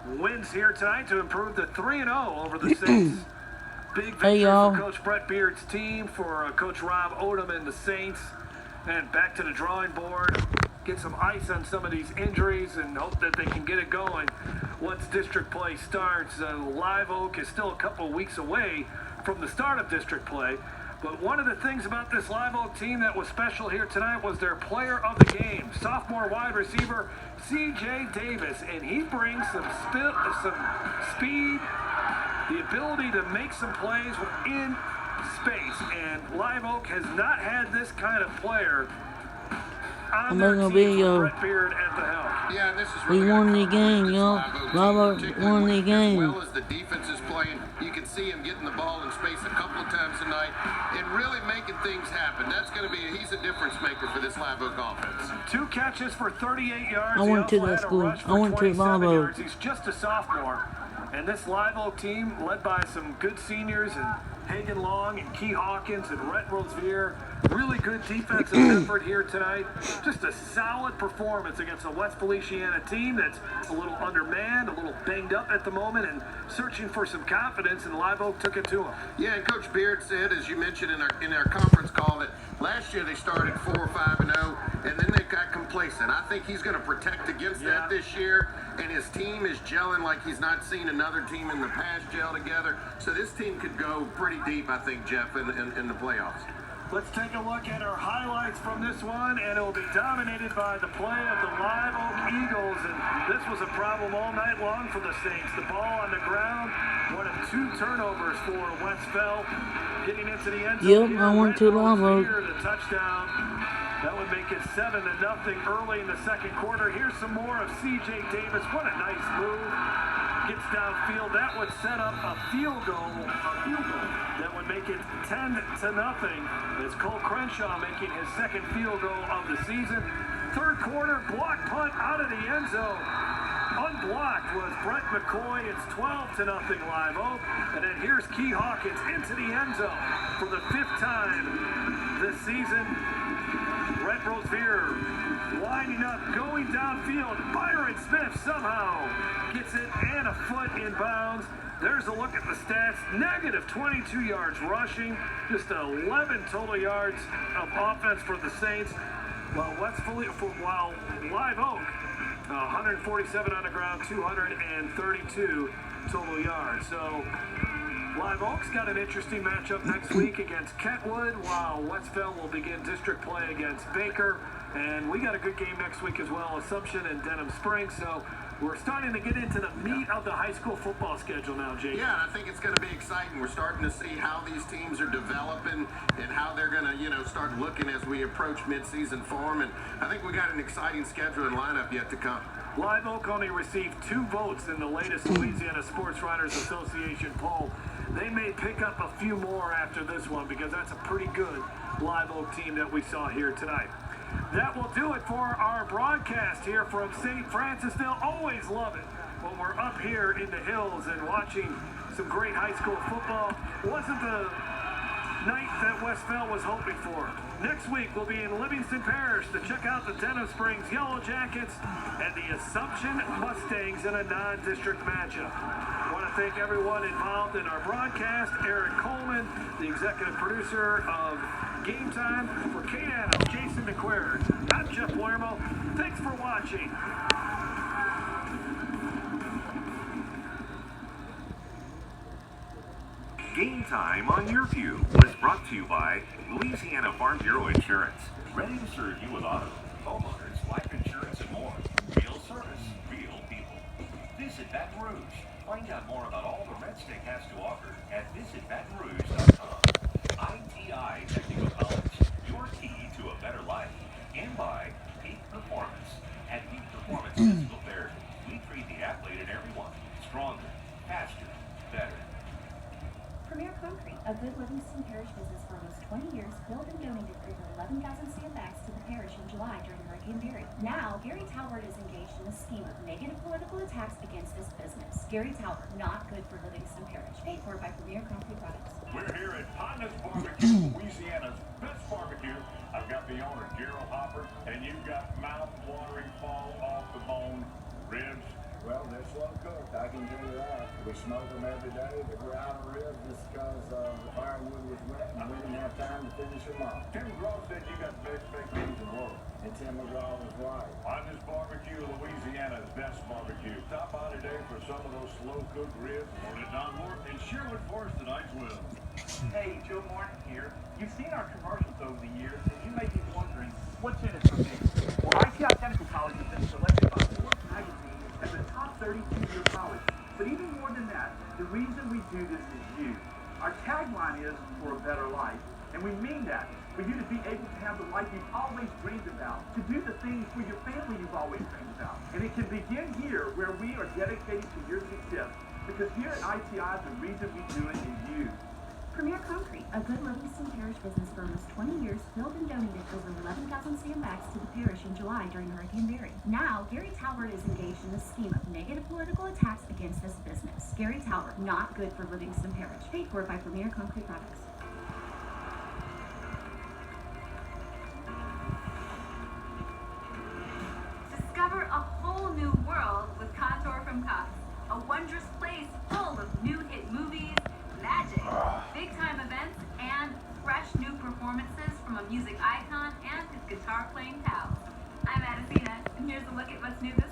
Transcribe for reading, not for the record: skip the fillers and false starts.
wins here tonight to improve to 3-0 over the Saints. Big victory for Coach Brett Beard's team, for Coach Rob Odom and the Saints. And back to the drawing board, get some ice on some of these injuries and hope that they can get it going once district play starts. Live Oak is still a couple weeks away from the start of district play. But one of the things about this Live Oak team that was special here tonight was their player of the game, sophomore wide receiver C.J. Davis. And he brings some speed, the ability to make some plays in space. And Live Oak has not had this kind of player on their team with Brett Beard at the helm. Yeah, this is really we won the game, yo. Live Oak won the game. As well as the defense is playing, you can see him getting the ball in space a couple of times tonight and really making things happen. That's going to be, he's a difference maker for this Live Oak offense. 2 catches for 38 yards. I went to that school. I went to Live Oak. He's just a sophomore. And this Live Oak team, led by some good seniors and Hagen Long and Key Hawkins and Rhett Rosevier, really good defensive effort here tonight. Just a solid performance against a West Feliciana team that's a little undermanned, a little banged up at the moment, and searching for some confidence, and Live Oak took it to them. Yeah, and Coach Beard said, as you mentioned in our conference call, that last year they started 4-5-0, and then they got complacent. I think he's going to protect against that this year, and his team is gelling like he's not seen another team in the past gel together. So this team could go pretty deep, I think, Jeff, in the playoffs. Let's take a look at our highlights from this one, and it will be dominated by the play of the Live Oak Eagles. And this was a problem all night long for the Saints. The ball on the ground, one of 2 turnovers for Westfell. Getting into the end zone. Yep, I went to Live Oak. The touchdown. That would make it 7-0 early in the second quarter. Here's some more of C.J. Davis. What a nice move. Gets downfield. That would set up a field goal. That would make it 10-0. As Cole Crenshaw making his second field goal of the season. Third quarter, block punt out of the end zone. Unblocked was Brett McCoy. It's 12-0 Live Oak. And then here's Key Hawkins into the end zone for the 5th time this season. Brett Rosevier lining up, going downfield. Byron Smith somehow gets it and a foot in bounds. There's a look at the stats. Negative 22 yards rushing, just 11 total yards of offense for the Saints. While Live Oak, 147 on the ground, 232 total yards. So Live Oak's got an interesting matchup next week against Kentwood, while Westfell will begin district play against Baker. And we got a good game next week as well, Assumption and Denham Springs. So we're starting to get into the meat of the high school football schedule now, Jake. Yeah, I think it's going to be exciting. We're starting to see how these teams are developing and how they're going to, start looking as we approach midseason form. And I think we got an exciting schedule and lineup yet to come. Live Oak only received 2 votes in the latest Louisiana Sports Writers Association poll. They may pick up a few more after this one because that's a pretty good Live Oak team that we saw here tonight. That will do it for our broadcast here from St. Francisville. Always love it when we're up here in the hills and watching some great high school football. Wasn't the night that Westfell was hoping for. Next week, we'll be in Livingston Parish to check out the Denham Springs Yellow Jackets and the Assumption Mustangs in a non-district matchup. I want to thank everyone involved in our broadcast. Eric Coleman, the executive producer of Game Time. For Kate Adams, Jason McQuarrie, I'm Jeff Palermo. Thanks for watching. Game Time on Your View was brought to you by Louisiana Farm Bureau Insurance. Ready to serve you with auto, homeowners, life insurance, and more. Real service, real people. Visit Baton Rouge. Find out more about all the Red Stick has to offer at visitbatonrouge.com. ITI Technical College, your key to a better life. And by Peak Performance. At Peak Performance Physical Therapy, we treat the athlete and everyone stronger, faster, better. Premier Concrete, a good Livingston Parish business for almost 20 years, built and donated over 11,000 sandbags to the parish in July during Hurricane Barry. Now, Gary Talbert is engaged in a scheme of negative political attacks against this business. Gary Talbert, not good for Livingston Parish. Paid for by Premier Concrete Products. We're here at Honda's Barbecue, Louisiana's best barbecue. I've got the owner, Gerald Hopper, and you've got mouth-watering, fall-off-the-bone ribs. Well, this slow cooked, I can tell you that. We smoke them every day, but we're out of ribs just because the firewood was wet and we didn't have time to finish them off. Tim McGraw said you got the best baked beans in the world. And Tim McGraw was right. On this barbecue, Louisiana's best barbecue. Stop by today for some of those slow-cooked ribs. Order Don Morton in Sherwood Forest tonight's will. Hey, Joe Martin here. You've seen our commercials over the years, and you may be wondering, what's in it for me? Well, ITI Technical College has been selected by Forbes magazine as a top 32-year college. But even more than that, the reason we do this is you. Our tagline is, for a better life. And we mean that. For you to be able to have the life you've always dreamed about. To do the things for your family you've always dreamed about. And it can begin here, where we are dedicated to your success. Because here at ITI, the reason we do it is you. Premier Concrete, a good Livingston Parish business for almost 20 years, filled and donated over 11,000 sandbags to the parish in July during Hurricane Barry. Now, Gary Talbert is engaged in a scheme of negative political attacks against this business. Gary Talbert, not good for Livingston Parish. Paid for by Premier Concrete Products. Discover a whole new world with Contour from Cox. A wondrous place full of new hit movies, magic, big-time events, and fresh new performances from a music icon and his guitar-playing pals. I'm Addisina, and here's a look at what's new this